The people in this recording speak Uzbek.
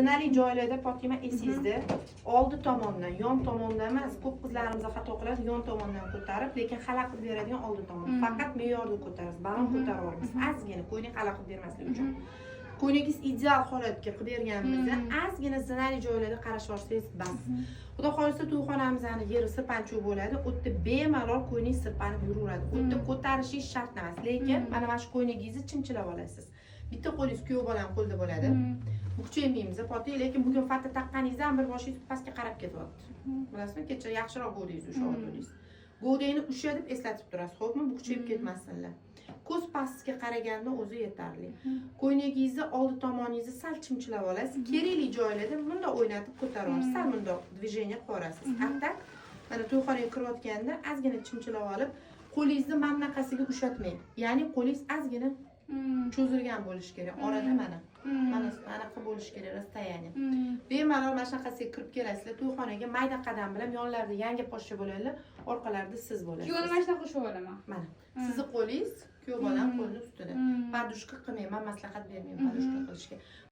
zinali joylarda Fotima esingizda oldi tomondan, yon tomondan emas, ko'p qizlarimiz xato qiladi, yon tomondan ko'tarib, lekin xalaqit beradigan oldi tomon. Faqat me'yorda ko'tarasiz, baland ko'tarib olmaysiz. Ozgina ko'yning xalaqit bermaslik uchun. Ko'yningiz ideal holatga qilib berganimizda ozgina zinali joylarda qarashib olsangiz bas. Xudo xohlasa to'yxonamizni yeri sirpanchuv bo'ladi. U yerda bemalol ko'yning sirpanib yuraveradi. U yerda ko'tarishingiz shart emas, lekin mana shu ko'yningizni chimchilab olasiz. Bitta qo'lingiz kuyov bolam qo'lda bo'ladi. Bukchaymaymiz, Fotiy, lekin bugun fatta taqqaningizdan bir boshingiz pastga qarab ketyapti. Bilasizmi, kecha yaxshiroq bo'ldingiz o'sha o'rningiz. G'o'dangni usha deb eslatib turasiz, xo'pmi? Bukchayib ketmasinlar. Ko'z pastga qaraganda o'zi yetarli. Ko'yningizni oldi tomoningizni sal chimchilab olasiz. Kerakli joylarda bunda o'ynatib ko'tarib olasiz. Sal bundoq движение qilasiz. Hatto mana to'yxonaga kirayotganda ozgina chimchilab olib, qo'lingizni mana bunaqasiga ushatmang. Ya'ni qo'lingiz ozgina cho'zilgan bo'lishi kerak. Orada mana anaqa bo'lishi kerak, расстояние. Bemalol mana shunaqasiga kirib kelasizlar. To'yxonaga mayda qadam bilan yonlarida yangi poshsha bo'ladilar, orqalarida siz bo'lasiz. Kuyovni mana shunaqa qo'shib olaman. Mana. Sizni qo'lingiz kuyov bolam qo'lini ustida. Padushka qilmayman, maslahat bermayman padushka qilishga.